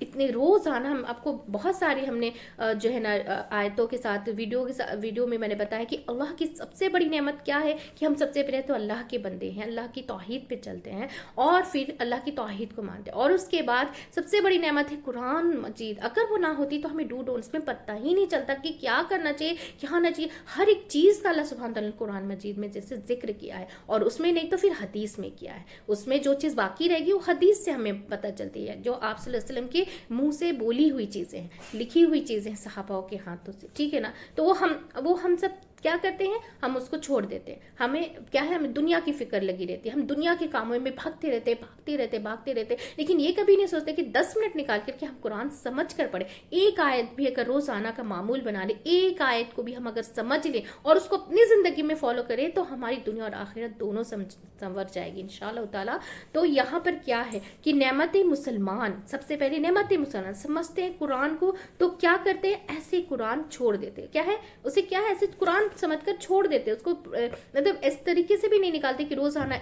اتنے روزانہ ہم آپ کو بہت ساری ہم نے جو ہے نا آیتوں کے ساتھ ویڈیو میں نے بتایا کہ اللہ کی سب سے بڑی نعمت کیا ہے، کہ ہم سب سے پہلے تو اللہ کے بندے ہیں، اللہ کی توحید پہ چلتے ہیں اور پھر اللہ کی توحید کو مانتے ہیں، اور اس کے بعد سب سے بڑی نعمت ہے قرآن مجید. اگر وہ نہ ہوتی تو ہمیں ڈو ڈونٹس میں پتہ ہی نہیں چلتا کہ کیا کرنا چاہیے کیا نہ چاہیے. ہر ایک چیز کا اللہ سبحانہ تعالیٰ نے قرآن مجید میں جیسے ذکر کیا ہے، اور اس میں نہیں تو پھر حدیث میں کیا ہے. اس میں جو چیز باقی رہے گی وہ حدیث سے ہمیں پتہ چلتی ہے، جو آپ صلی اللہ علیہ وسلم کے منہ سے بولی ہوئی چیزیں ہیں، لکھی ہوئی چیزیں ہیں صحابہ کے ہاتھوں سے. ٹھیک ہے نا. تو وہ ہم سب کیا کرتے ہیں، ہم اس کو چھوڑ دیتے ہیں. ہمیں کیا ہے، ہمیں دنیا کی فکر لگی رہتی ہے، ہم دنیا کے کاموں میں بھاگتے رہتے، لیکن یہ کبھی نہیں سوچتے کہ 10 منٹ نکال کر کے ہم قرآن سمجھ کر پڑھیں. ایک آیت بھی اگر روزانہ کا معمول بنا لیں، ایک آیت کو بھی ہم اگر سمجھ لیں اور اس کو اپنی زندگی میں فالو کریں تو ہماری دنیا اور آخرت دونوں سنور جائے گی انشاءاللہ تعالیٰ. تو یہاں پر کیا ہے کہ نعمت مسلمان، سب سے پہلے نعمت مسلمان سمجھتے ہیں قرآن کو، تو کیا کرتے ہیں، ایسے قرآن چھوڑ دیتے. کیا ہے اسے، کیا ہے، ایسے قرآن سمجھ کر چھوڑ دیتے اس کو، مطلب اس طریقے سے بھی نہیں نکالتے کہ روزانہ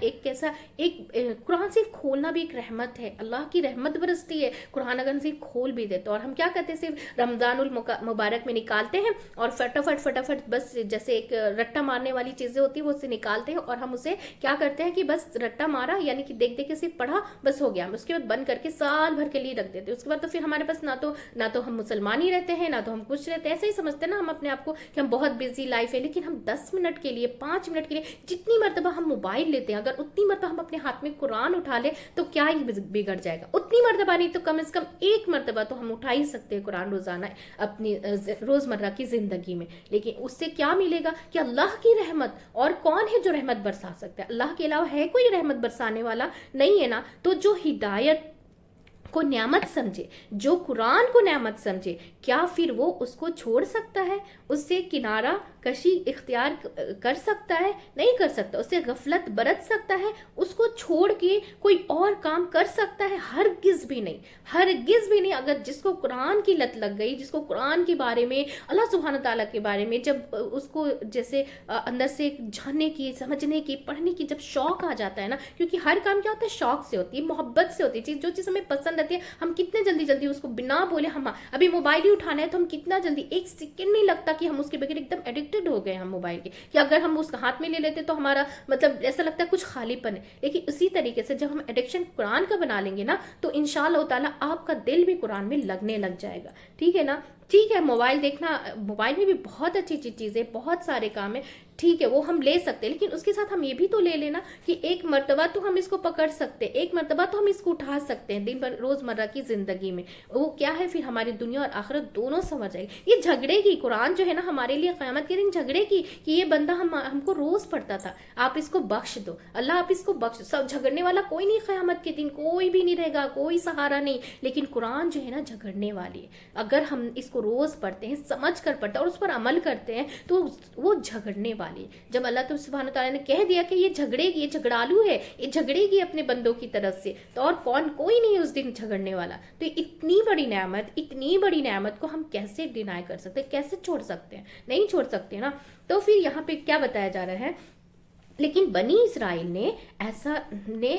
قرآن سے کھولنا بھی ایک رحمت ہے، اللہ کی رحمت برستی ہے قرآن اگر سے کھول بھی دیتے. اور ہم کیا کرتے ہیں، صرف رمضان المبارک میں نکالتے ہیں اور فٹافٹ بس جیسے ایک رٹا مارنے والی چیزیں ہوتی ہیں وہ اسے نکالتے ہیں، اور ہم اسے کیا کرتے ہیں کہ بس رٹا مارا یعنی کہ دیکھ کے صرف پڑھا بس ہو گیا، اس کے بعد بند کر کے سال بھر کے لیے رکھ دیتے. اس کے بعد تو پھر ہمارے پاس نہ تو ہم مسلمان ہی رہتے ہیں، نہ تو ہم کچھ رہتے ہیں. ایسے ہی سمجھتے ہیں نا ہم اپنے آپ کو کہ ہم بہت بزی لائف ہے، لیکن ہم 10 منٹ کے لیے 5 منٹ کے لیے جتنی مرتبہ ہم موبائل لیتے ہیں، اگر اتنی مرتبہ ہم اپنے ہاتھ میں قرآن اٹھا لیں تو کیا ہی بگڑ جائے گا. اتنی مرتبہ نہیں تو کم از کم ایک مرتبہ تو ہم اٹھا ہی سکتے ہیں قرآن روزانہ اپنی روزمرہ کی زندگی میں. لیکن اس سے کیا ملے گا کہ اللہ کی رحمت، اور کون ہے جو رحمت برسا سکتا ہے، اللہ کے علاوہ ہے کوئی رحمت برسانے والا نہیں ہے نا. تو جو ہدایت کو نعمت سمجھے، جو قرآن کو نعمت سمجھے، کیا پھر وہ اس کو چھوڑ سکتا ہے، اس سے کنارہ کشی اختیار کر سکتا ہے؟ نہیں کر سکتا. اس سے غفلت برت سکتا ہے، اس کو چھوڑ کے کوئی اور کام کر سکتا ہے؟ ہرگز بھی نہیں، ہرگز بھی نہیں. اگر جس کو قرآن کی لت لگ گئی، جس کو قرآن کے بارے میں، اللہ سبحانہ تعالیٰ کے بارے میں جب اس کو جیسے اندر سے جاننے کی، سمجھنے کی، پڑھنے کی جب شوق آ جاتا ہے نا، کیونکہ ہر کام کیا ہوتا ہے، شوق سے ہوتی ہے، محبت سے ہوتی ہے. جو چیز ہمیں پسند آتی ہے ہم کتنے جلدی اس کو بنا بولے، ہم ابھی موبائل ہی اٹھانا ہے تو ہم کتنا جلدی، ایک سیکنڈ نہیں لگتا کہ ہم اس کے بغیر ایک دم ایڈکٹڈ ہو گئے ہم موبائل کے، کہ اگر ہم اس ہاتھ میں لے لیتے تو ہمارا مطلب ایسا لگتا ہے کچھ خالی پن ہے. لیکن اسی طریقے سے جب ہم ایڈکشن قرآن کا بنا لیں گے نا تو انشاءاللہ تعالیٰ آپ کا دل بھی قرآن میں لگنے لگ جائے گا. ٹھیک ہے نا. ٹھیک ہے، موبائل دیکھنا، موبائل میں بھی بہت اچھی چیزیں، بہت سارے کام ہیں، ٹھیک ہے وہ ہم لے سکتے ہیں، لیکن اس کے ساتھ ہم یہ بھی تو لے لینا کہ ایک مرتبہ تو ہم اس کو پکڑ سکتے ہیں، ایک مرتبہ تو ہم اس کو اٹھا سکتے ہیں دن بھر روزمرہ کی زندگی میں. وہ کیا ہے، پھر ہماری دنیا اور آخرت دونوں سمجھ جائے گی. یہ جھگڑے کی قرآن جو ہے نا ہمارے لیے قیامت کے دن جھگڑے کی کہ یہ بندہ ہم کو روز پڑھتا تھا، آپ اس کو بخش دو، اللہ آپ اس کو بخش. سب جھگڑنے والا کوئی نہیں قیامت کے دن، کوئی بھی نہیں رہے گا، کوئی سہارا نہیں. لیکن قرآن جو ہے نا جھگڑنے والی ہے. اگر ہم اس کو روز پڑھتے ہیں، سمجھ کر پڑھتے ہیں اور اس پر عمل کرتے ہیں تو وہ جھگڑنے والی ہے. جب اللہ سبحانہ تعالیٰ نے کہہ دیا کہ یہ جھگڑے گی، یہ جھگڑالو ہے، یہ جھگڑے گی اپنے بندوں کی طرف سے، تو اور کوئی نہیں اس دن جھگڑنے والا. تو اتنی بڑی نعمت کو ہم کیسے ڈینائی کر سکتے، کیسے چھوڑ سکتے ہیں؟ نہیں چھوڑ سکتے نا. تو پھر یہاں پہ کیا بتایا جا رہا ہے، لیکن بنی اسرائیل نے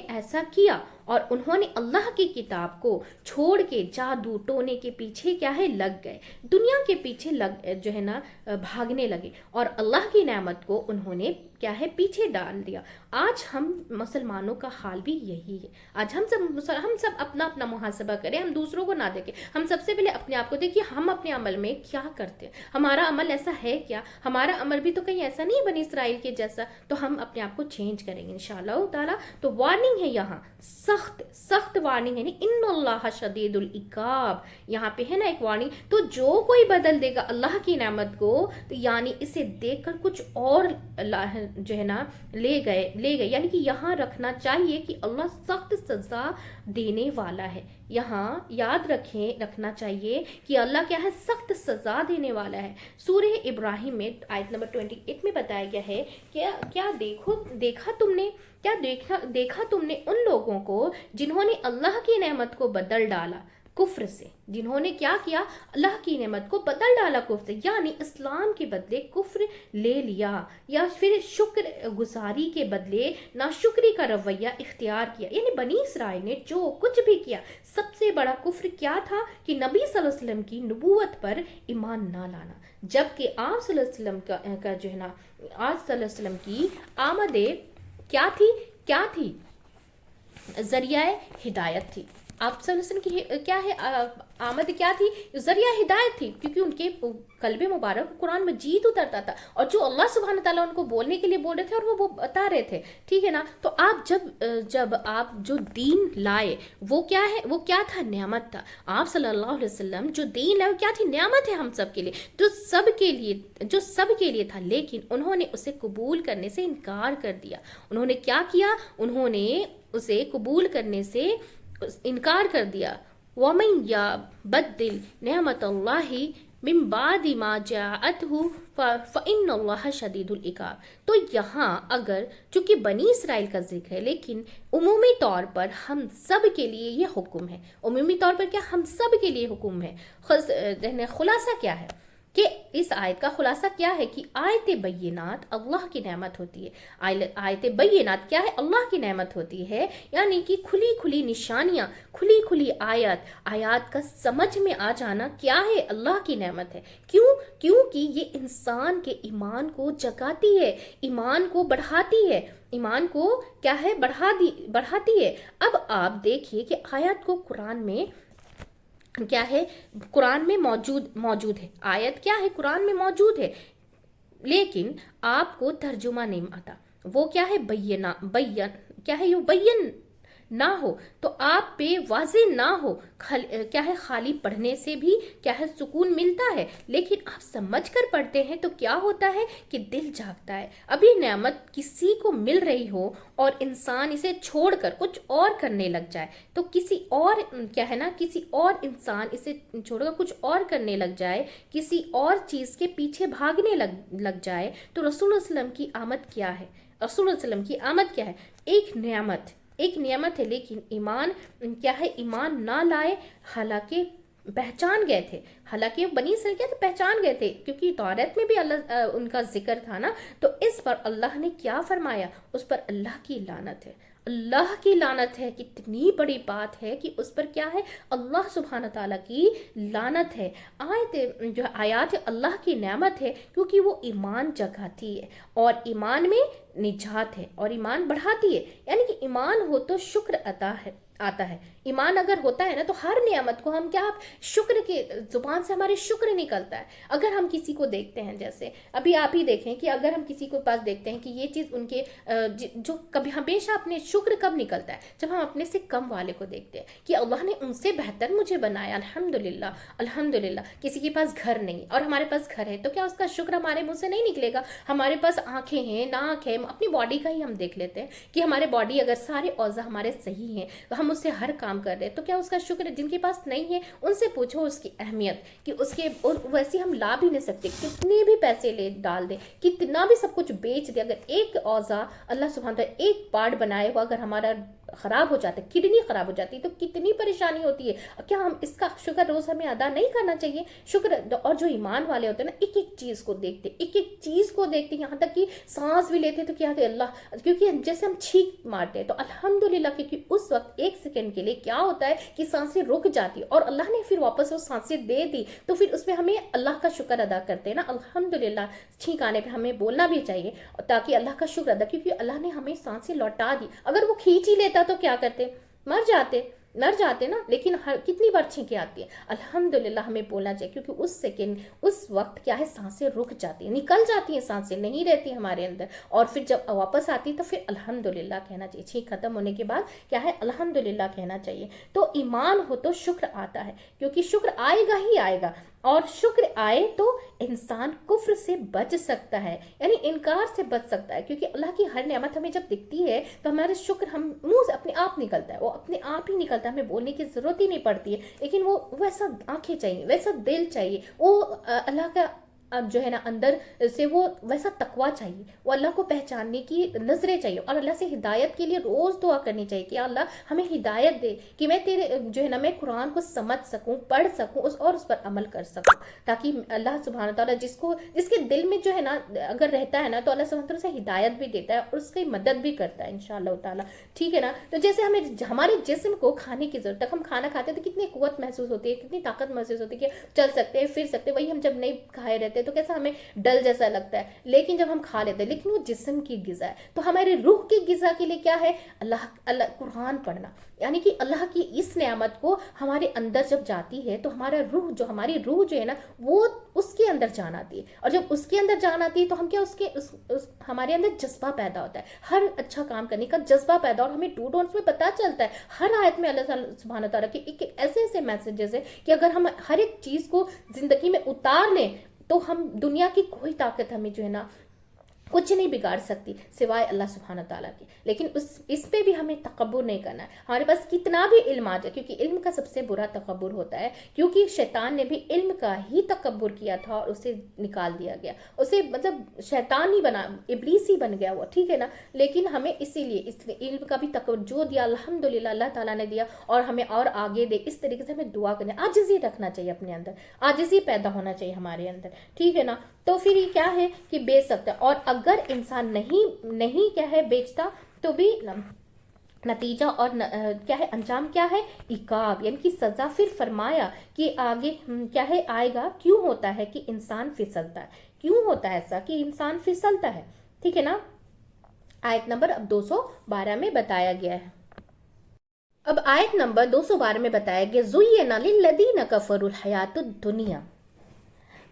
ایسا کیا اور انہوں نے اللہ کی کتاب کو چھوڑ کے جادو ٹونے کے پیچھے کیا ہے لگ گئے، دنیا کے پیچھے جو ہے نا بھاگنے لگے، اور اللہ کی نعمت کو انہوں نے کیا ہے پیچھے ڈال دیا. آج ہم مسلمانوں کا حال بھی یہی ہے. آج ہم سب اپنا محاسبہ کریں، ہم دوسروں کو نہ دیکھیں. ہم سب سے پہلے اپنے آپ کو دیکھیں، ہم اپنے عمل میں کیا کرتے ہیں، ہمارا عمل ایسا ہے کیا، ہمارا عمل بھی تو کہیں ایسا نہیں بنی اسرائیل کے جیسا. تو ہم اپنے آپ کو چینج کریں گے انشاءاللہ تعالیٰ. تو وارننگ ہے یہاں، سخت وارننگ ہے، ان اللہ شدید العقاب، یہاں پہ ہے نا ایک وارننگ. تو جو کوئی بدل دے گا اللہ کی نعمت کو، تو یعنی اسے دیکھ کر کچھ اور جو ہے نا لے گئے، یعنی کہ یہاں رکھنا چاہیے کہ اللہ سخت سزا دینے والا ہے. یہاں یاد رکھنا چاہیے کہ اللہ کیا ہے، سخت سزا دینے والا ہے. سورہ ابراہیم میں آیت نمبر 28 میں بتایا گیا ہے کہ کیا دیکھا تم نے ان لوگوں کو جنہوں نے اللہ کی نعمت کو بدل ڈالا. کفر سے، جنہوں نے کیا کیا، اللہ کی نعمت کو بدل ڈالا کفر سے، یعنی اسلام کے بدلے کفر لے لیا، یا پھر شکر گزاری کے بدلے ناشکری کا رویہ اختیار کیا۔ یعنی بنی اسرائیل نے جو کچھ بھی کیا، سب سے بڑا کفر کیا تھا کہ نبی صلی اللہ علیہ وسلم کی نبوت پر ایمان نہ لانا، جبکہ آپ صلی اللہ علیہ وسلم کا جو ہے نا، آپ صلی اللہ علیہ وسلم کی آمد کیا تھی؟ ذریعہ ہدایت تھی۔ آپ صلی اللہ علیہ وسلم کی کیا ہے آمد کیا تھی؟ ذریعہ ہدایت تھی، کیونکہ ان کے قلب مبارک قرآن مجید اترتا تھا، اور جو اللہ سبحانہ تعالیٰ ان کو بولنے کے لیے بول رہے تھے اور وہ بتا رہے تھے، ٹھیک ہے نا۔ تو آپ جب آپ جو دین لائے وہ کیا ہے، وہ کیا تھا؟ نعمت تھا۔ آپ صلی اللہ علیہ وسلم جو دین لائے وہ کیا تھی؟ نعمت ہے ہم سب کے لیے، جو سب کے لیے تھا، لیکن انہوں نے اسے قبول کرنے سے انکار کر دیا۔ انہوں نے کیا کیا؟ انہوں نے اسے قبول کرنے سے انکار کر دیا۔ وَمَن يَبَدِّلْ نِعْمَتَ اللَّهِ مِن بَعْدِ مَا جَاءَتْهُ فَإِنَّ اللَّهَ شَدِيدُ الْعِقَابِ۔ تو یہاں اگر چونکہ بنی اسرائیل کا ذکر ہے، لیکن عمومی طور پر ہم سب کے لیے یہ حکم ہے، عمومی طور پر کیا ہم سب کے لیے حکم ہے۔ خلاصہ کیا ہے کہ اس آیت کا خلاصہ کیا ہے کہ آیت بینات اللہ کی نعمت ہوتی ہے۔ آیت بینات کیا ہے؟ اللہ کی نعمت ہوتی ہے، یعنی کہ کھلی کھلی نشانیاں، کھلی کھلی آیات کا سمجھ میں آ جانا کیا ہے؟ اللہ کی نعمت ہے۔ کیونکہ یہ انسان کے ایمان کو جگاتی ہے، ایمان کو بڑھاتی ہے، ایمان کو کیا ہے؟ بڑھاتی ہے۔ اب آپ دیکھیے کہ آیت کو قرآن میں کیا ہے؟ قرآن میں موجود ہے، آیت کیا ہے؟ قرآن میں موجود ہے، لیکن آپ کو ترجمہ نہیں آتا۔ وہ کیا ہے؟ کیا ہے؟ بیان نہ ہو تو آپ پہ واضح نہ ہو، کیا ہے؟ خالی پڑھنے سے بھی کیا ہے؟ سکون ملتا ہے، لیکن آپ سمجھ کر پڑھتے ہیں تو کیا ہوتا ہے کہ دل جاگتا ہے۔ ابھی نعمت کسی کو مل رہی ہو اور انسان اسے چھوڑ کر کچھ اور کرنے لگ جائے، تو کسی اور کیا ہے نا، کسی اور انسان اسے چھوڑ کر کچھ اور کرنے لگ جائے، کسی اور چیز کے پیچھے بھاگنے لگ جائے، تو رسول اللہ علیہ وسلم کی آمد کیا ہے؟ رسول اللہ علیہ وسلم کی آمد کیا ہے؟ ایک نعمت ہے، لیکن ایمان کیا ہے؟ ایمان نہ لائے، حالانکہ پہچان گئے تھے، حالانکہ بنی اسرائیل کیا تھے؟ پہچان گئے تھے، کیونکہ تورات میں بھی اللہ ان کا ذکر تھا نا۔ تو اس پر اللہ نے کیا فرمایا؟ اس پر اللہ کی لعنت ہے، اللہ کی لعنت ہے۔ کتنی بڑی بات ہے کہ اس پر کیا ہے؟ اللہ سبحانہ تعالیٰ کی لعنت ہے۔ آیات اللہ کی نعمت ہے، کیونکہ وہ ایمان جگاتی ہے، اور ایمان میں نجات ہے، اور ایمان بڑھاتی ہے۔ یعنی کہ ایمان ہو تو شکر آتا ہے۔ ایمان اگر ہوتا ہے نا تو ہر نعمت کو ہم کیا، شکر کے زبان سے ہمارے شکر نکلتا ہے۔ اگر ہم کسی کو دیکھتے ہیں، جیسے ابھی آپ ہی دیکھیں کہ اگر ہم کسی کو پاس دیکھتے ہیں کہ یہ چیز ان کے جو کبھی ہمیشہ اپنے شکر کب نکلتا ہے؟ جب ہم اپنے سے کم والے کو دیکھتے ہیں کہ اللہ نے ان سے بہتر مجھے بنایا، الحمدللہ الحمدللہ۔ کسی کے پاس گھر نہیں اور ہمارے پاس گھر ہے، تو کیا اس کا شکر ہمارے منہ سے نہیں نکلے گا؟ ہمارے پاس آنکھیں ہیں، ناک ہے، اپنی باڈی کا ہی ہم دیکھ لیتے ہیں کہ ہمارے باڈی اگر سارے اعضاء ہمارے صحیح ہیں تو ہم اس سے ہر کام کر رہے ہیں، تو کیا اس کا شکر ہے؟ جن کے پاس نہیں ہے ان سے پوچھو اس کی اہمیت، کہ اس کے اور ویسے ہم لا بھی نہیں سکتے، کتنے بھی پیسے لے ڈال دیں، کتنا بھی سب کچھ بیچ دیں، اگر ایک اعضاء اللہ سبحانہ تعالیٰ ایک پارٹ بنائے ہوا اگر ہمارا خراب ہو جاتا ہے، کڈنی خراب ہو جاتی ہے، تو کتنی پریشانی ہوتی ہے۔ کیا ہم اس کا شکر روز ہمیں ادا نہیں کرنا چاہیے؟ شکر۔ اور جو ایمان والے ہوتے ہیں نا، ایک ایک چیز کو دیکھتے، یہاں تک کہ سانس بھی لیتے تو کیا کہ اللہ، کیونکہ جیسے ہم چھینک مارتے ہیں تو الحمدللہ، کیونکہ اس وقت ایک سیکنڈ کے لیے کیا ہوتا ہے کہ سانسیں رک جاتی، اور اللہ نے پھر واپس وہ سانسیں دے دی، تو پھر اس میں ہمیں اللہ کا شکر ادا کرتے ہیں نا، الحمدللہ۔ چھینک آنے پہ ہمیں بولنا بھی چاہیے تاکہ اللہ کا شکر ادا، کیونکہ اللہ نے ہمیں سانسیں لوٹا دی۔ اگر وہ کھینچ ہی لیتا تو کیا کرتے؟ مر جاتے نا، لیکن کتنی بار چھینکیں آتی ہیں، الحمدللہ ہمیں بولنا چاہیے، کیونکہ اس سیکنڈ اس وقت کیا ہے؟ سانسیں رک جاتی ہیں، نکل جاتی ہیں، سانسیں نہیں رہتی ہمارے اندر، اور پھر جب واپس آتی تو پھر الحمدللہ کہنا چاہیے۔ چھینک ختم ہونے کے بعد کیا ہے؟ الحمدللہ کہنا چاہیے۔ تو ایمان ہو تو شکر آتا ہے، کیونکہ شکر آئے گا ہی آئے گا، اور شکر آئے تو انسان کفر سے بچ سکتا ہے، یعنی انکار سے بچ سکتا ہے، کیونکہ اللہ کی ہر نعمت ہمیں جب دکھتی ہے تو ہمارے شکر ہم منہ سے اپنے آپ نکلتا ہے، وہ اپنے آپ ہی نکلتا ہے، ہمیں بولنے کی ضرورت ہی نہیں پڑتی ہے، لیکن وہ ویسا آنکھیں چاہیے، ویسا دل چاہیے، وہ اللہ کا اب جو ہے نا اندر سے وہ ویسا تقوی چاہیے، وہ اللہ کو پہچاننے کی نظریں چاہیے، اور اللہ سے ہدایت کے لیے روز دعا کرنی چاہیے کہ اللہ ہمیں ہدایت دے کہ میں تیرے جو ہے نا میں قرآن کو سمجھ سکوں، پڑھ سکوں اور اس پر عمل کر سکوں، تاکہ اللہ سبحانہ تعالیٰ جس کے دل میں جو ہے نا اگر رہتا ہے نا تو اللہ سبحانہ تعالیٰ سے ہدایت بھی دیتا ہے اور اس کی مدد بھی کرتا ہے انشاءاللہ تعالیٰ، ٹھیک ہے نا۔ تو جیسے ہمیں ہمارے جسم کو کھانے کی ضرورت ہے، ہم کھانا کھاتے ہیں تو کتنی قوت محسوس ہوتی ہے، کتنی طاقت محسوس ہوتی ہے کہ چل سکتے ہیں، پھر سکتے ہیں، وہی ہم جب نہیں کھائے رہتے تو کیسا ہمیں ڈل جیسا لگتا ہے، لیکن جب ہم کھا لیتے ہیں، لیکن وہ جسم کی غذا ہے، تو ہمارے روح کی غذا کے لیے کیا ہے؟ اللہ قرآن پڑھنا، یعنی کہ اللہ کی اس نعمت کو ہمارے اندر جب جاتی ہے تو ہماری روح جو ہے نا وہ اس کے اندر جان آتی ہے، اور جب اس کے اندر جان آتی ہے تو ہم کیا ہمارے اندر جذبہ پیدا ہوتا ہے، ہر اچھا کام کرنے کا جذبہ پیدا، اور ہمیں ڈو ڈونٹس میں پتہ چلتا ہے، ہر آیت میں اللہ سبحانہ تعالیٰ کے ایک ایسے میسیجز ہیں کہ اگر ہم ہر ایک چیز کو زندگی میں اتار لیں تو ہم دنیا کی کوئی طاقت ہمیں جو ہے نا کچھ نہیں بگاڑ سکتی سوائے اللہ سبحانہ تعالیٰ کی، لیکن اس پہ بھی ہمیں تکبر نہیں کرنا ہے، ہمارے پاس کتنا بھی علم آ جائے، کیونکہ علم کا سب سے برا تکبر ہوتا ہے، کیونکہ شیطان نے بھی علم کا ہی تکبر کیا تھا اور اسے نکال دیا گیا، اسے مطلب شیطان ہی بنا، ابلیس ہی بن گیا وہ، ٹھیک ہے نا۔ لیکن ہمیں اسی لیے علم کا بھی تکبر جو دیا الحمدللہ اللہ تعالیٰ نے دیا، اور ہمیں اور آگے دے، اس طریقے سے ہمیں دعا کرنا، عاجزی رکھنا چاہیے اپنے اندر، عاجزی پیدا ہونا چاہیے ہمارے اندر، ٹھیک ہے نا۔ تو پھر یہ کیا ہے کہ بیچ سکتا ہے، اور اگر انسان نہیں کیا ہے بیچتا تو بھی نتیجہ اور کیا ہے انجام کیا ہے؟ عقاب، یعنی کہ سزا۔ پھر فرمایا کہ آگے کیا ہے آئے گا، کیوں ہوتا ہے کہ انسان پھسلتا ہے، کیوں ہوتا ہے ایسا کہ انسان پھسلتا ہے، ٹھیک ہے نا۔ آیت نمبر اب 212 میں بتایا گیا ہے، اب آیت نمبر 212 میں بتایا گیا زُیِّنَ لِلَّذِینَ کَفَرُوا الْحَیَاةُ الدُّنْیَا،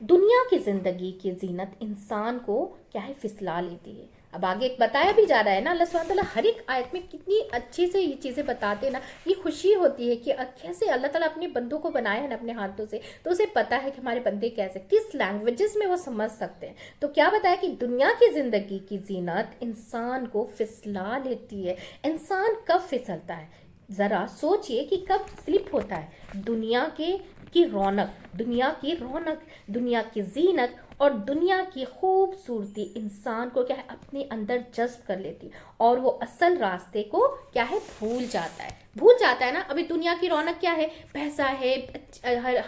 دنیا کی زندگی کی زینت انسان کو کیا ہے پھسلا لیتی ہے۔ اب آگے بتایا بھی جا رہا ہے نا، اللہ سبحانہ تعالیٰ ہر ایک آیت میں کتنی اچھے سے یہ چیزیں بتاتے ہیں نا، یہ خوشی ہوتی ہے کہ کیسے اللہ تعالیٰ اپنے بندوں کو بنایا ہے نا اپنے ہاتھوں سے، تو اسے پتا ہے کہ ہمارے بندے کیسے کس لینگویجز میں وہ سمجھ سکتے ہیں۔ تو کیا بتایا کہ دنیا کی زندگی کی زینت انسان کو پھسلا لیتی ہے۔ انسان کب پھسلتا ہے؟ ذرا سوچئے کہ کب سلپ ہوتا ہے؟ دنیا کی رونق، دنیا کی زینت اور دنیا کی خوبصورتی انسان کو کیا ہے اپنے اندر جذب کر لیتی، اور وہ اصل راستے کو کیا ہے بھول جاتا ہے نا۔ ابھی دنیا کی رونق کیا ہے؟ پیسہ ہے،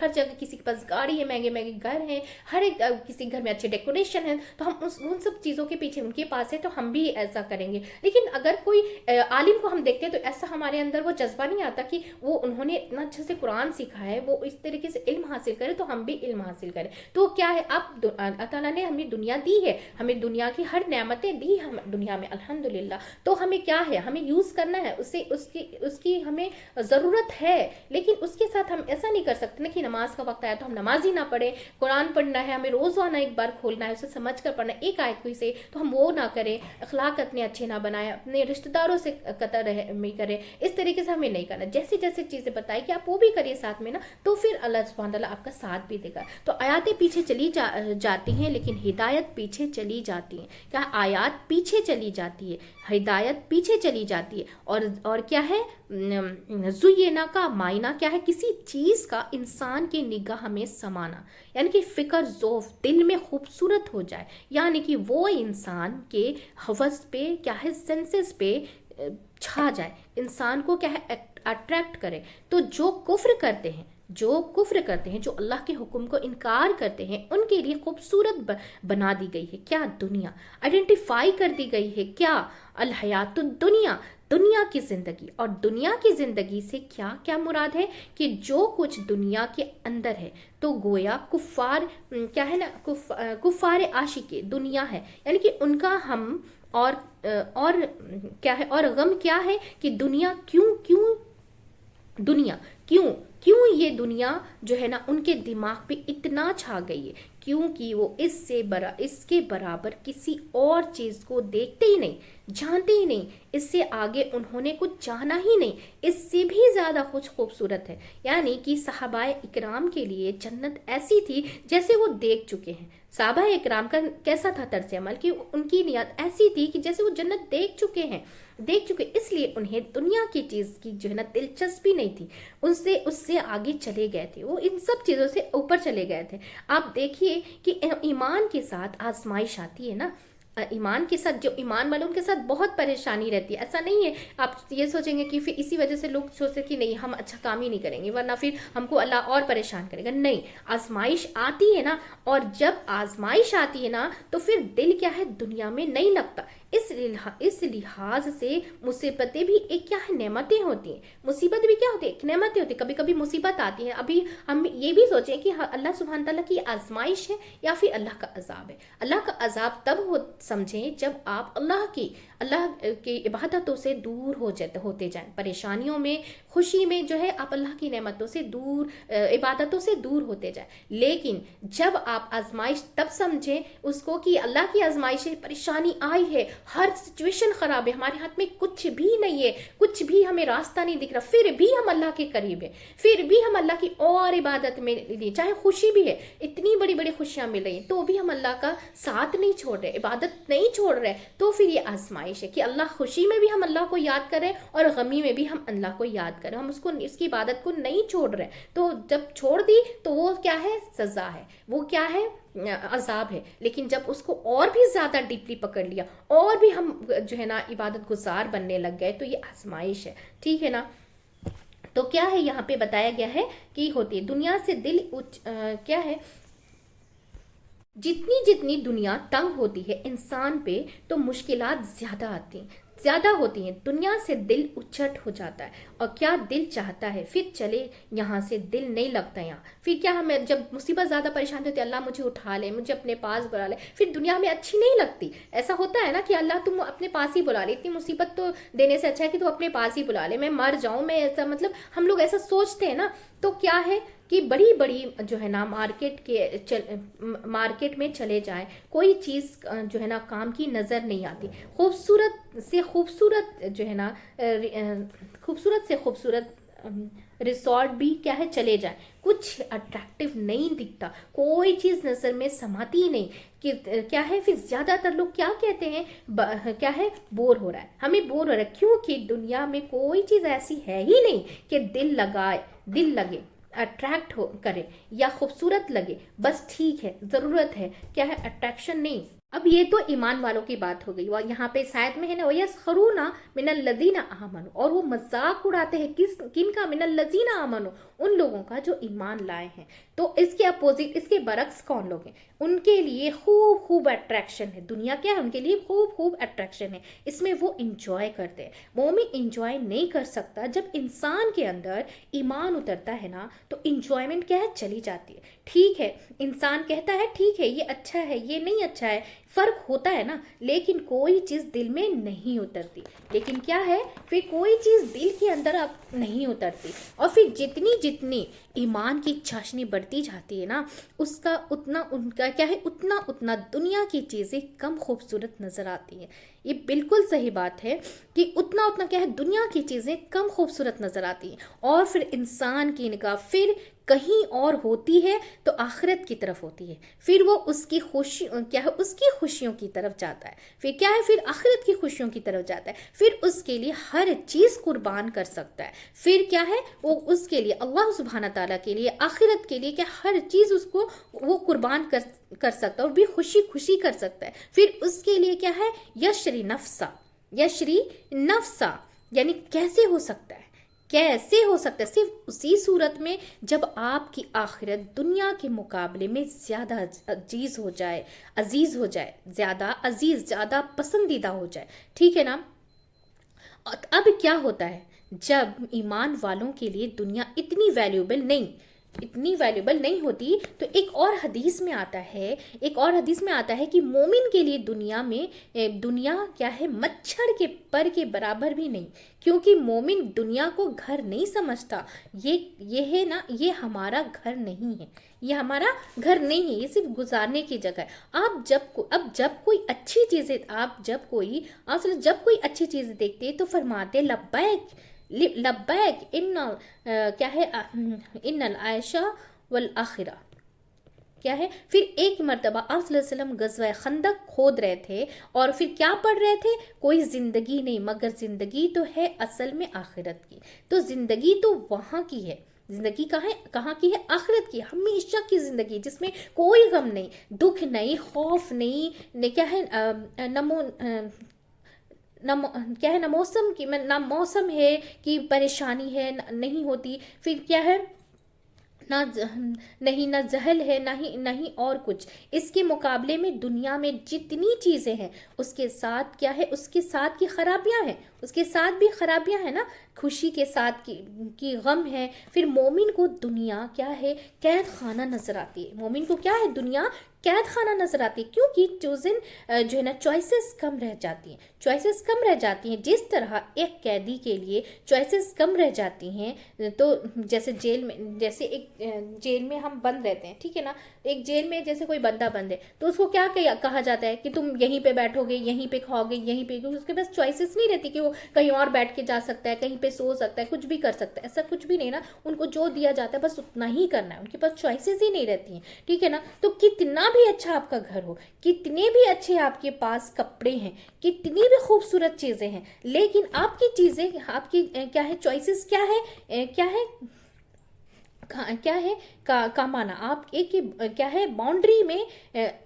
ہر جگہ کسی کے پاس گاڑی ہے، مہنگے گھر ہیں، ہر ایک کسی گھر میں اچھے ڈیکوریشن ہے، تو ہم ان سب چیزوں کے پیچھے ان کے پاس ہے تو ہم بھی ایسا کریں گے۔ لیکن اگر کوئی عالم کو ہم دیکھتے ہیں تو ایسا ہمارے اندر وہ جذبہ نہیں آتا کہ انہوں نے اتنا اچھے سے قرآن سیکھا ہے، وہ اس طریقے سے علم حاصل کرے تو ہم بھی علم حاصل کریں۔ تو کیا ہے، اب اللہ تعالیٰ نے ہمیں دنیا دی ہے، ہمیں دنیا کی ہر نعمتیں دی ہم دنیا میں الحمدللہ، تو ہمیں کیا ہے ہمیں یوز کرنا ہے، اس کی ہمیں ضرورت ہے، لیکن اس کے ساتھ ہم ایسا نہیں کر سکتے نا کہ نماز کا وقت آیا تو ہم نماز ہی نہ پڑھیں، قرآن پڑھنا ہے ہمیں روزانہ ایک بار کھولنا ہے، اسے سمجھ کر پڑھنا ہے ایک آیت کو سے، تو ہم وہ نہ کریں، اخلاق اتنے اچھے نہ بنائیں، اپنے رشتہ داروں سے قطع رحمی کریں، اس طریقے سے ہمیں نہیں کرنا۔ جیسے چیزیں بتائی کہ آپ وہ بھی کریے ساتھ میں نا، تو پھر اللہ سبحانہ تعالیٰ آپ کا ساتھ بھی دے گا۔ تو آیاتیں پیچھے چلی جاتی ہیں لیکن ہدایت پیچھے چلی جاتی ہیں، کیا آیات پیچھے چلی جاتی ہے، ہدایت پیچھے چلی جاتی ہے، اور کیا ہے زُیِّنَ کا معنی کیا ہے؟ کسی چیز کا انسان کی نگاہ میں سمانا، یعنی کہ فکر ذوف دل میں خوبصورت ہو جائے، یعنی کہ وہ انسان کے حوث پہ کیا ہے سینسز پہ چھا جائے، انسان کو کیا ہے اٹریکٹ کرے۔ تو جو کفر کرتے ہیں، جو اللہ کے حکم کو انکار کرتے ہیں، ان کے لیے خوبصورت بنا دی گئی ہے کیا؟ دنیا آئیڈینٹیفائی کر دی گئی ہے کیا؟ الحیات الدنیا، دنیا کی زندگی۔ اور دنیا کی زندگی سے کیا مراد ہے کہ جو کچھ دنیا کے اندر ہے، تو گویا کفار کیا ہے نا، کفار عاشق دنیا ہے، یعنی کہ ان کا ہم اور کیا ہے، اور غم کیا ہے کہ دنیا کیوں یہ دنیا جو ہے نا ان کے دماغ پہ اتنا چھا گئی ہے، کیونکہ وہ اس کے برابر کسی اور چیز کو دیکھتے ہی نہیں، جانتے ہی نہیں، اس سے آگے انہوں نے کچھ جانا ہی نہیں، اس سے بھی زیادہ کچھ خوبصورت ہے۔ یعنی کہ صحابہ اکرام کے لیے جنت ایسی تھی جیسے وہ دیکھ چکے ہیں۔ صحابہ اکرام کا کیسا تھا طرز عمل کہ ان کی نیت ایسی تھی کہ جیسے وہ جنت دیکھ چکے، اس لیے انہیں دنیا کی چیز کی جو ہے نا دلچسپی نہیں تھی، اس سے آگے چلے گئے تھے، وہ ان سب چیزوں سے اوپر چلے گئے تھے۔ آپ دیکھیے کہ ایمان کے ساتھ آزمائش آتی ہے نا، ایمان کے ساتھ، جو ایمان والوں کے ساتھ بہت پریشانی رہتی ہے۔ ایسا نہیں ہے آپ یہ سوچیں گے کہ پھر اسی وجہ سے لوگ سوچتے کہ نہیں ہم اچھا کام ہی نہیں کریں گے ورنہ پھر ہم کو اللہ اور پریشان کرے گا۔ نہیں، آزمائش آتی ہے نا، اور جب آزمائش آتی ہے نا تو پھر دل کیا ہے، دنیا میں نہیں لگتا۔ اس لحاظ سے مصیبتیں بھی ایک کیا ہے، نعمتیں ہوتی ہیں۔ مصیبت بھی کیا ہوتی ہے، ایک نعمتیں ہوتی ہیں۔ کبھی کبھی مصیبت آتی ہے، ابھی ہم یہ بھی سوچیں کہ اللہ سبحانہ تعالیٰ کی آزمائش ہے یا پھر اللہ کا عذاب ہے۔ اللہ کا عذاب تب سمجھیں جب آپ اللہ کی عبادتوں سے دور ہوتے جائیں، پریشانیوں میں، خوشی میں جو ہے آپ اللہ کی نعمتوں سے دور، عبادتوں سے دور ہوتے جائیں۔ لیکن جب آپ آزمائش تب سمجھیں اس کو کہ اللہ کی آزمائش ہے، پریشانی آئی ہے، ہر سچویشن خراب ہے، ہمارے ہاتھ میں کچھ بھی نہیں ہے، کچھ بھی ہمیں راستہ نہیں دکھ رہا، پھر بھی ہم اللہ کے قریب ہیں، پھر بھی ہم اللہ کی اور عبادت میں لیے، چاہے خوشی بھی ہے، اتنی بڑی بڑی خوشیاں مل رہی ہیں تو بھی ہم اللہ کا ساتھ نہیں چھوڑ رہے، عبادت نہیں چھوڑ رہے، تو پھر یہ آزمائش ہے کہ اللہ خوشی میں بھی ہم اللہ کو یاد کریں اور غمی میں بھی ہم اللہ کو یاد کریں، ہم اس کی عبادت کو نہیں چھوڑ رہے۔ تو جب چھوڑ دی تو وہ کیا ہے، سزا ہے، وہ کیا ہے، عذاب ہے۔ لیکن جب اس کو اور بھی زیادہ ڈیپلی پکڑ لیا اور بھی ہم جو ہے نا عبادت گزار بننے لگ گئے تو یہ آزمائش ہے، ٹھیک ہے نا۔ تو کیا ہے یہاں پہ بتایا گیا ہے کہ ہوتی ہے دنیا سے دل کیا ہے، جتنی دنیا تنگ ہوتی ہے انسان پہ تو مشکلات زیادہ ہوتی ہیں، دنیا سے دل اچٹ ہو جاتا ہے، اور کیا دل چاہتا ہے پھر چلے یہاں سے، دل نہیں لگتا یہاں، پھر کیا ہمیں جب مصیبت زیادہ پریشان ہوتی ہے، اللہ مجھے اٹھا لے، مجھے اپنے پاس بلا لے، پھر دنیا میں اچھی نہیں لگتی۔ ایسا ہوتا ہے نا کہ اللہ تم اپنے پاس ہی بلا لے، اتنی مصیبت تو دینے سے اچھا ہے کہ تو اپنے پاس ہی بلا لے، میں مر جاؤں، میں ایسا، مطلب ہم لوگ ایسا سوچتے ہیں نا۔ تو کیا ہے کہ بڑی جو ہے نا مارکیٹ میں چلے جائیں، کوئی چیز جو ہے نا کام کی نظر نہیں آتی، خوبصورت جو ہے نا خوبصورت ریسورٹ بھی کیا ہے چلے جائیں، کچھ اٹریکٹیو نہیں دکھتا، کوئی چیز نظر میں سماتی ہی نہیں، کہ کیا ہے پھر زیادہ تر لوگ کیا کہتے ہیں، کیا ہے، بور ہو رہا ہے، ہمیں بور ہو رہا ہے، کیونکہ دنیا میں کوئی چیز ایسی ہے ہی نہیں کہ دل لگے، اٹریکٹ کرے یا خوبصورت لگے، بس ٹھیک ہے، ضرورت ہے، کیا ہے، اٹریکشن نہیں۔ اب یہ تو ایمان والوں کی بات ہو گئی، اور یہاں پہ شاید میں ہے نا وَيَسْخَرُونَ مِنَ الَّذِينَ آمَنُوا، اور وہ مذاق اڑاتے ہیں کن کا، مِنَ الَّذِينَ آمَنُوا، ان لوگوں کا جو ایمان لائے ہیں۔ تو اس کے اپوزٹ، اس کے برعکس کون لوگ ہیں، ان کے لیے خوب اٹریکشن ہے، دنیا کیا ہے ان کے لیے خوب اٹریکشن ہے، اس میں وہ انجوائے کرتے ہیں۔ مومن انجوائے نہیں کر سکتا، جب انسان کے اندر ایمان اترتا ہے نا تو انجوائمنٹ کیا ہے، چلی جاتی ہے۔ ٹھیک ہے، انسان کہتا ہے ٹھیک ہے یہ اچھا ہے، یہ نہیں اچھا ہے، فرق ہوتا ہے نا، لیکن کوئی چیز دل میں نہیں اترتی، لیکن کیا ہے، پھر کوئی چیز دل کے اندر اب نہیں اترتی، اور پھر جتنی ایمان کی چاشنی بڑھتی جاتی ہے نا، اس کا اتنا ان کا کیا ہے، اتنا دنیا کی چیزیں کم خوبصورت نظر آتی ہیں۔ یہ بالکل صحیح بات ہے کہ اتنا کیا ہے، دنیا کی چیزیں کم خوبصورت نظر آتی ہیں، اور پھر انسان کی نگاہ پھر کہیں اور ہوتی ہے تو آخرت کی طرف ہوتی ہے، پھر وہ اس کی خوشیوں کی طرف جاتا ہے، پھر کیا ہے، پھر آخرت کی خوشیوں کی طرف جاتا ہے، پھر اس کے لیے ہر چیز قربان کر سکتا ہے، پھر کیا ہے، وہ اس کے لیے اللہ سبحانہ تعالیٰ کے لیے، آخرت کے لیے کیا ہر چیز اس کو وہ قربان کر سکتا ہے، اور بھی خوشی کر سکتا ہے، پھر اس کے لیے کیا ہے، یشری نفسا، یعنی کیسے ہو سکتا ہے صرف اسی صورت میں جب آپ کی آخرت دنیا کے مقابلے میں زیادہ عزیز ہو جائے، زیادہ پسندیدہ ہو جائے، ٹھیک ہے نا۔ اب کیا ہوتا ہے، جب ایمان والوں کے لیے دنیا اتنی ویلیوبل نہیں ہوتی، تو ایک اور حدیث میں آتا ہے کہ مومن کے لیے دنیا کیا ہے، مچھر کے پر کے برابر بھی نہیں، کیونکہ مومن دنیا کو گھر نہیں سمجھتا، یہ ہے نا، یہ ہمارا گھر نہیں ہے، یہ صرف گزارنے کی جگہ ہے۔ جب کوئی اچھی چیزیں دیکھتے ہیں تو فرماتے لبیک کیا ہے، ان العیش والآخرہ، کیا ہے، پھر ایک مرتبہ آپ صلی اللہ علیہ وسلم غزوہ خندق کھود رہے تھے، اور پھر کیا پڑھ رہے تھے، کوئی زندگی نہیں مگر زندگی تو ہے اصل میں آخرت کی، تو زندگی تو وہاں کی ہے، زندگی کہاں کی ہے؟ آخرت کی، ہمیشہ کی زندگی، جس میں کوئی غم نہیں، دکھ نہیں، خوف نہیں، کیا ہے نہ موسم کی، نہ موسم ہے کہ پریشانی ہے نہیں ہوتی، پھر کیا ہے نہ زحل ہے، نہ ہی اور کچھ۔ اس کے مقابلے میں دنیا میں جتنی چیزیں ہیں اس کے ساتھ کیا ہے، اس کے ساتھ کی خرابیاں ہیں، اس کے ساتھ بھی خرابیاں ہیں نا، خوشی کے ساتھ کی غم ہے۔ پھر مومن کو دنیا کیا ہے؟ قید خانہ نظر آتی ہے۔ مومن کو کیا ہے؟ دنیا قید خانہ نظر آتی ہے، کیونکہ جو ہے نا چوائسیز کم رہ جاتی ہیں، چوائسیز کم رہ جاتی ہیں۔ جس طرح ایک قیدی کے لیے چوائسیز کم رہ جاتی ہیں، تو جیسے ایک جیل میں ہم بند رہتے ہیں، ٹھیک ہے نا، ایک جیل میں جیسے کوئی بندہ بند ہے تو اس کو کیا کہا جاتا ہے کہ تم یہیں پہ بیٹھو گے، یہیں پہ کھاؤ گے، یہیں پہ، کیونکہ اس کے پاس چوائسیز نہیں رہتی کہ وہ کہیں اور بیٹھ کے جا سکتا ہے، کہیں پہ سو سکتا ہے، کچھ بھی کر سکتا ہے، ایسا کچھ بھی نہیں نا، ان کو جو دیا جاتا ہے بس اتنا ہی کرنا ہے، ان کے پاس چوائسیز ہی نہیں رہتی ہیں، ٹھیک ہے نا۔ تو کتنا بھی اچھا آپ کا گھر ہو، کتنے بھی اچھے آپ کے پاس کپڑے ہیں، کتنی بھی خوبصورت چیزیں ہیں، لیکن آپ کی چیزیں، آپ کی کیا ہے چوائسیز، کیا ہے کا معنی، آپ ایک کیا ہے باؤنڈری میں،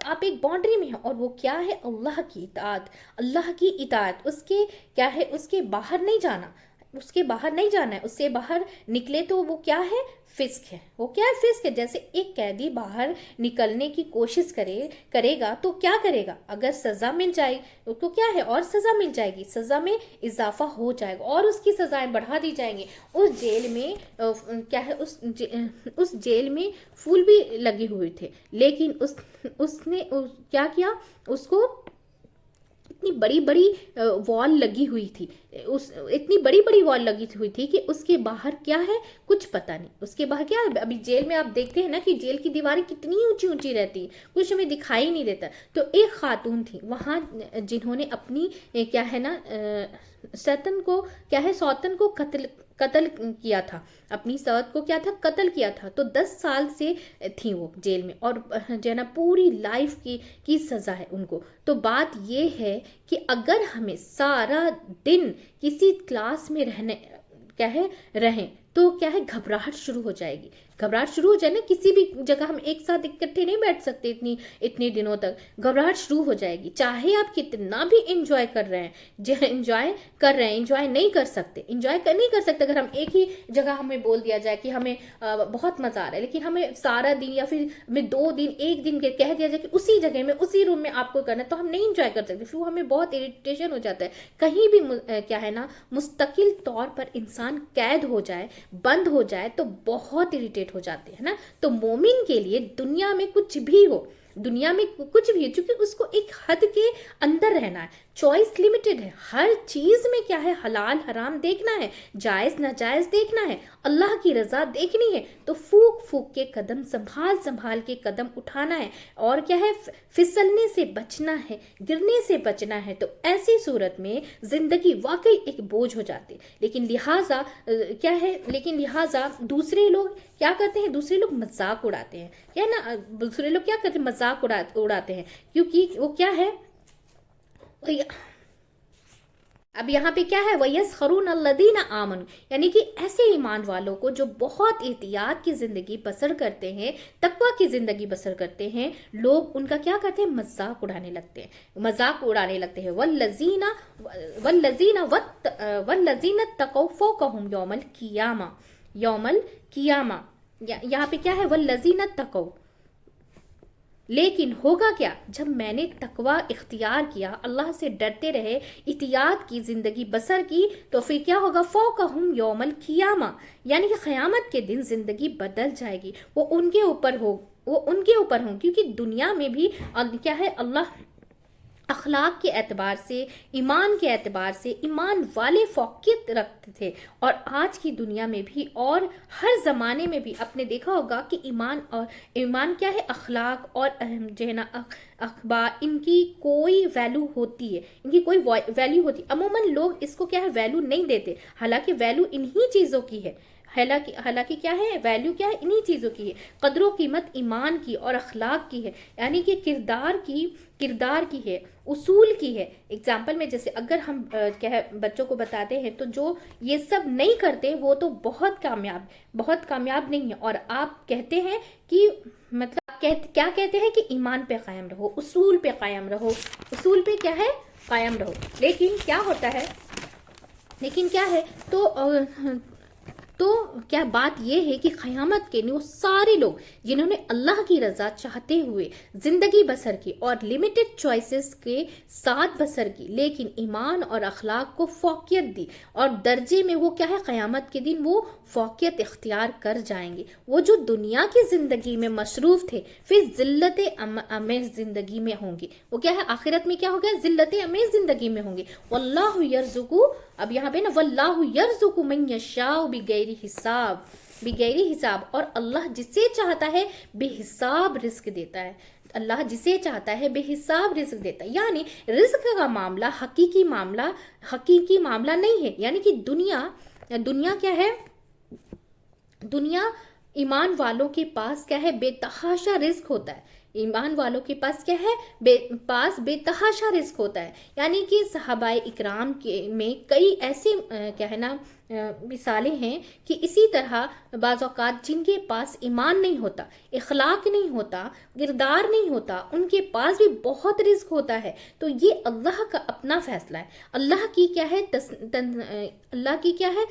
آپ ایک باؤنڈری میں ہیں، اور وہ کیا ہے؟ اللہ کی اطاعت، اللہ کی اطاعت، اس کے کیا ہے، اس کے باہر نہیں جانا، اس کے باہر نہیں جانا ہے، اس سے باہر نکلے تو وہ کیا ہے؟ فسق ہے، وہ کیا ہے؟ فسق ہے۔ جیسے ایک قیدی باہر نکلنے کی کوشش کرے گا تو کیا کرے گا؟ اگر سزا مل جائے تو کیا ہے؟ اور سزا مل جائے گی، سزا میں اضافہ ہو جائے گا اور اس کی سزائیں بڑھا دی جائیں گی۔ اس جیل میں کیا ہے، اس جیل میں پھول بھی لگے ہوئے تھے، لیکن اس نے کیا کیا؟ اس کو اتنی بڑی بڑی وال لگی ہوئی تھی، اتنی بڑی بڑی وال لگی ہوئی تھی کہ اس کے باہر کیا ہے؟ کچھ پتہ نہیں، اس کے باہر کیا ہے؟ ابھی جیل میں آپ دیکھتے ہیں نا کہ جیل کی دیواریں کتنی اونچی اونچی رہتی ہیں، کچھ ہمیں دکھائی نہیں دیتا۔ تو ایک خاتون تھی وہاں جنہوں نے اپنی کیا ہے نا سوتن کو قتل کیا تھا، اپنی سوت کو کیا تھا؟ قتل کیا تھا۔ تو 10 سال سے تھی وہ جیل میں، اور جو ہے نا پوری لائف کی سزا ہے ان کو۔ تو بات یہ ہے کہ اگر ہمیں سارا دن کسی کلاس میں رہیں تو کیا ہے؟ گھبراہٹ شروع ہو جائے گی، گھبراہٹ شروع ہو جائے نا، کسی بھی جگہ ہم ایک ساتھ اکٹھے نہیں بیٹھ سکتے اتنے دنوں تک، گھبراہٹ شروع ہو جائے گی، چاہے آپ کتنا بھی انجوائے کر رہے ہیں، انجوائے نہیں کر سکتے، اگر ہم ایک ہی جگہ ہمیں بول دیا جائے کہ ہمیں بہت مزہ آ رہا ہے، لیکن ہمیں سارا دن یا پھر ہمیں 2 دن 1 دن کہہ دیا جائے کہ اسی جگہ میں اسی روم میں آپ کو کرنا ہے، تو ہم نہیں انجوائے کر سکتے، پھر ہمیں بہت اریٹیشن ہو جاتا ہے۔ کہیں بھی کیا ہے نا مستقل طور پر انسان قید ہو جائے، بند ہو جائے تو بہت اریٹیٹ ہو جاتے ہیں نا۔ تو مومن کے لیے دنیا میں کچھ بھی ہو، چونکہ اس کو ایک حد کے اندر رہنا ہے، چوائس لیمیٹڈ ہے، ہر چیز میں کیا ہے؟ حلال حرام دیکھنا ہے، جائز ناجائز دیکھنا ہے، اللہ کی رضا دیکھنی ہے، تو پھوک کے قدم، سنبھال کے قدم اٹھانا ہے، اور کیا ہے؟ پھسلنے سے بچنا ہے، گرنے سے بچنا ہے۔ تو ایسی صورت میں زندگی واقعی ایک بوجھ ہو جاتی ہے، لیکن لہٰذا دوسرے لوگ کیا کرتے ہیں؟ دوسرے لوگ مذاق اڑاتے ہیں، کیا نا، دوسرے لوگ کیا کرتے ہیں؟ مذاق اڑاتے ہیں، کیونکہ وہ کیا ہے؟ اب یہاں پہ کیا ہے؟ وَيَسْخَرُونَ الَّذِينَ آمَنُوا، یعنی کہ ایسے ایمان والوں کو جو بہت احتیاط کی زندگی بسر کرتے ہیں، تقوی کی زندگی بسر کرتے ہیں، لوگ ان کا کیا کرتے ہیں؟ مذاق اڑانے لگتے ہیں۔ وَالَّذِينَ اتَّقَوْا فَوْقَهُمْ يَوْمَ الْقِيَامَةِ، یہاں پہ کیا ہے؟ وَالَّذِينَ اتَّقَوْا، لیکن ہوگا کیا؟ جب میں نے تقوی اختیار کیا، اللہ سے ڈرتے رہے، احتیاط کی زندگی بسر کی، تو پھر کیا ہوگا؟ فوقہم یوم القیامہ، یعنی کہ قیامت کے دن زندگی بدل جائے گی، وہ ان کے اوپر ہوں، کیونکہ دنیا میں بھی کیا ہے؟ اللہ اخلاق کے اعتبار سے، ایمان کے اعتبار سے ایمان والے فوقیت رکھتے تھے، اور آج کی دنیا میں بھی اور ہر زمانے میں بھی آپ نے دیکھا ہوگا کہ ایمان کیا ہے؟ اخلاق اور جو ہے نا اخبار، ان کی کوئی ویلیو ہوتی ہے، عموماً لوگ اس کو کیا ہے؟ ویلیو نہیں دیتے، حالانکہ ویلیو انہی چیزوں کی ہے، حالانکہ کیا ہے، ویلیو کیا ہے، انہی چیزوں کی ہے، قدر و قیمت ایمان کی اور اخلاق کی ہے، یعنی کہ کردار کی ہے، اصول کی ہے۔ اگزامپل میں جیسے اگر ہم بچوں کو بتاتے ہیں تو جو یہ سب نہیں کرتے وہ تو بہت کامیاب نہیں ہے، اور آپ کہتے ہیں کہ مطلب کیا کہتے ہیں کہ ایمان پہ قائم رہو، اصول پہ قائم رہو، اصول پہ کیا ہے، قائم رہو، لیکن کیا ہوتا ہے، تو کیا بات یہ ہے کہ قیامت کے وہ سارے لوگ جنہوں نے اللہ کی رضا چاہتے ہوئے زندگی بسر کی اور لمیٹڈ چوائسز کے ساتھ بسر کی، لیکن ایمان اور اخلاق کو فوقیت دی، اور درجے میں وہ کیا ہے، قیامت کے دن وہ فوقیت اختیار کر جائیں گے۔ وہ جو دنیا کی زندگی میں مصروف تھے پھر ذلت امیز زندگی میں ہوں گے، وہ کیا ہے، آخرت میں کیا ہو گیا، ذلت امیز زندگی میں ہوں گے۔ واللہ یرزقو، اب یہاں پہ نا واللہ یرزق من یشاء بغیر حساب، اور اللہ جسے چاہتا ہے بے حساب رزق دیتا ہے، اللہ جسے چاہتا ہے بے حساب رزق دیتا ہے، یعنی رزق کا معاملہ حقیقی معاملہ نہیں ہے، یعنی کہ دنیا کیا ہے، دنیا ایمان والوں کے پاس کیا ہے، بے تحاشا رزق ہوتا ہے، ایمان والوں کے پاس کیا ہے، بے تحاشا رزق ہوتا ہے، یعنی کہ صحابہ اکرام میں کئی ایسے کیا ہے نا مثالیں ہیں کہ اسی طرح بعض اوقات جن کے پاس ایمان نہیں ہوتا، اخلاق نہیں ہوتا، کردار نہیں ہوتا، ان کے پاس بھی بہت رزق ہوتا ہے۔ تو یہ اللہ کا اپنا فیصلہ ہے، اللہ کی کیا ہے، اللہ کی کیا ہے،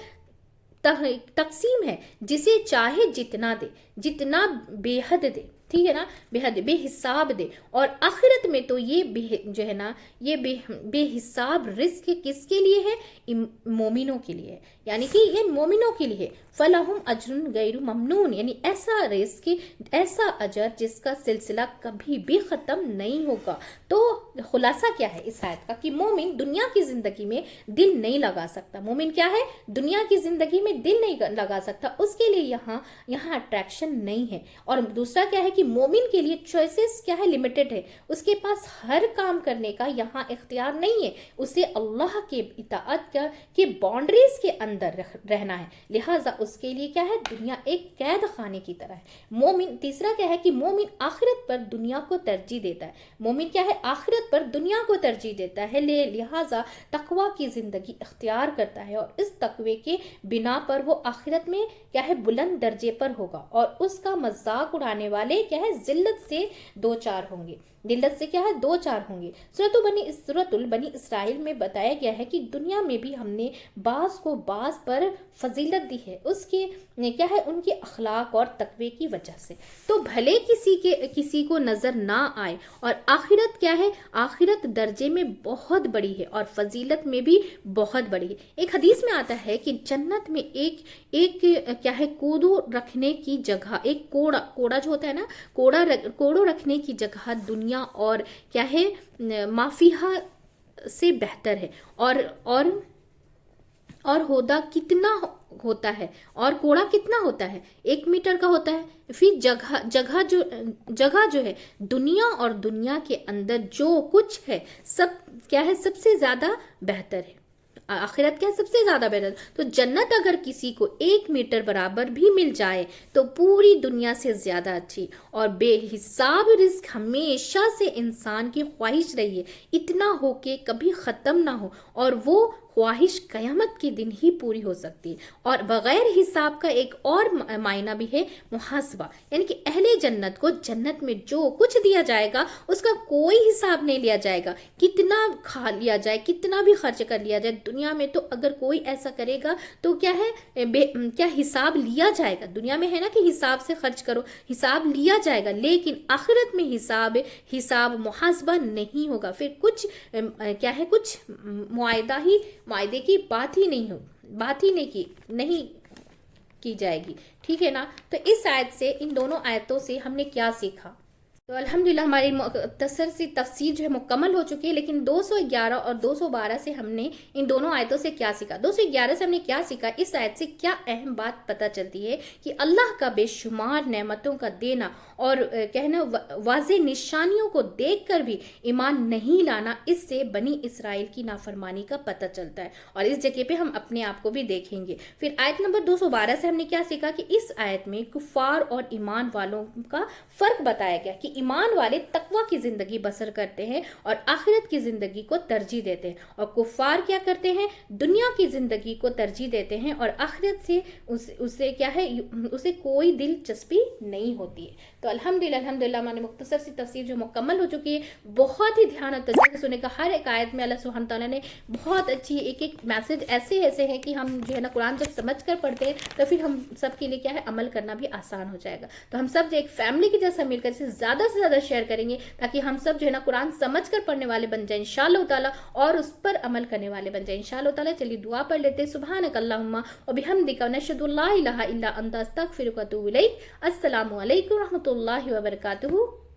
تقسیم ہے، جسے چاہے جتنا دے، جتنا بے حد دے، ٹھیک ہے نا، بے حساب دے، اور آخرت میں تو یہ جو ہے نا یہ بے حساب رزق کس کے لیے ہے، مومنوں کے لیے، یعنی کہ یہ مومنوں کے لیے، فَلَهُمْ أَجْرٌ غَيْرُ مَمْنُونَ، یعنی ایسا رزق، ایسا اجر جس کا سلسلہ کبھی بھی ختم نہیں ہوگا۔ تو خلاصہ کیا ہے اس آیت کا، کہ مومن دنیا کی زندگی میں دل نہیں لگا سکتا، مومن کیا ہے، دنیا کی زندگی میں دل نہیں لگا سکتا، اس کے لیے یہاں اٹریکشن نہیں ہے، اور دوسرا کیا ہے کہ مومن کے لیے چوائسز کیا ہے، لمیٹڈ ہے، اس کے پاس ہر کام کرنے کا یہاں اختیار نہیں ہے، اسے اللہ کے اطاعت کے باؤنڈریز کے اندر رہنا ہے، لہٰذا اس کے لیے کیا ہے، دنیا ایک قید خانے کی طرح ہے۔ مومن تیسرا کیا ہے کہ مومن آخرت پر دنیا کو ترجیح دیتا ہے، مومن کیا ہے، آخرت پر دنیا کو ترجیح دیتا ہے، لہٰذا تقوی کی زندگی اختیار کرتا ہے، اور اس تقوی کے بنا پر وہ آخرت میں کیا ہے، بلند درجے پر ہوگا، اور اس کا مذاق اڑانے والے کیا ہے، ذلت سے دو چار ہوں گے، ذلت سے کیا ہے، دو چار ہوں گے۔ سورۃ البنی اسرائیل میں بتایا گیا ہے کہ دنیا میں بھی ہم نے بعض کو بعض پر فضیلت دی ہے، اس کے کیا ہے، ان کے اخلاق اور تقوی کی وجہ سے، تو بھلے کسی کو نظر نہ آئے، اور آخرت کیا ہے، آخرت درجے میں بہت بڑی ہے اور فضیلت میں بھی بہت بڑی ہے۔ ایک حدیث میں آتا ہے کہ جنت میں ایک کیا ہے، کوڑو رکھنے کی جگہ، ایک کوڑا جو ہوتا ہے نا، کوڑو رکھنے کی جگہ دنیا اور کیا ہے، مافیہا سے بہتر ہے، اور ہودا کتنا ہوتا ہے، اور کوڑا کتنا ہوتا ہے، 1 میٹر کا ہوتا ہے، پھر جگہ جو ہے، دنیا اور دنیا کے اندر جو کچھ ہے سب کیا ہے، سب سے زیادہ بہتر ہے، آخرت کیا سب سے زیادہ بہتر، تو جنت اگر کسی کو 1 میٹر برابر بھی مل جائے تو پوری دنیا سے زیادہ اچھی، اور بے حساب رزق ہمیشہ سے انسان کی خواہش رہی ہے، اتنا ہو کہ کبھی ختم نہ ہو، اور وہ خواہش قیامت کے دن ہی پوری ہو سکتی ہے۔ اور بغیر حساب کا ایک اور معنی بھی ہے محاسبہ، یعنی کہ اہل جنت کو جنت میں جو کچھ دیا جائے گا اس کا کوئی حساب نہیں لیا جائے گا، کتنا کھا لیا جائے، کتنا بھی خرچ کر لیا جائے، دنیا میں تو اگر کوئی ایسا کرے گا تو کیا ہے، کیا حساب لیا جائے گا، دنیا میں ہے نا کہ حساب سے خرچ کرو، حساب لیا جائے گا، لیکن آخرت میں حساب محاسبہ نہیں ہوگا، پھر کچھ کیا ہے، کچھ معاہدے کی بات ہی نہیں کی جائے گی، ٹھیک ہے نا۔ تو اس آیت سے، ان دونوں آیتوں سے ہم نے کیا سیکھا؟ تو الحمدللہ ہماری مختصر سی تفسیر جو ہے مکمل ہو چکی ہے، لیکن 211 اور 212 سے ہم نے ان دونوں آیتوں سے کیا سیکھا؟ 211 سے ہم نے کیا سیکھا؟ اس آیت سے کیا اہم بات پتہ چلتی ہے کہ اللہ کا بے شمار نعمتوں کا دینا اور کہنا واضح نشانیوں کو دیکھ کر بھی ایمان نہیں لانا، اس سے بنی اسرائیل کی نافرمانی کا پتہ چلتا ہے، اور اس جگہ پہ ہم اپنے آپ کو بھی دیکھیں گے۔ پھر آیت نمبر 212 سے ہم نے کیا سیکھا کہ اس آیت میں کفار اور ایمان والوں کا فرق بتایا گیا کہ ایمان والے تقوی کی زندگی بسر کرتے ہیں اور آخرت کی زندگی کو ترجیح دیتے ہیں، اور کفار کیا کرتے ہیں؟ دنیا کی زندگی کو ترجیح دیتے ہیں اور آخرت سے اسے کیا ہے، اسے کوئی دلچسپی نہیں ہوتی ہے۔ تو الحمدللہ ہماری مختصر سی تفسیر جو مکمل ہو چکی ہے، بہت ہی دھیان اور توجہ سے سننے کا۔ ہر ایک آیت میں اللہ سبحانہ تعالیٰ نے بہت اچھی ایک میسج ایسے ہیں کہ ہم جو ہے نا قرآن جب سمجھ کر پڑھتے ہیں تو پھر ہم سب کے لیے کیا ہے، عمل کرنا بھی آسان ہو جائے گا۔ تو ہم سب جو ایک فیملی کی جیسا مل کر اسے زیادہ سے زیادہ شیئر کریں گے تاکہ ہم سب جو ہے نا قرآن سمجھ کر پڑھنے والے بن جائیں انشاءاللہ تعالیٰ، اور اس پر عمل کرنے والے بن جائیں انشاءاللہ تعالیٰ۔ چلیے دعا پڑھ لیتے ہیں۔ سبحانک اللہم و بحمدک نشہد لا الہ الا انت استغفرک و اتوب الیک۔ السلام علیکم ورحمۃ اللہ وبرکاتہ۔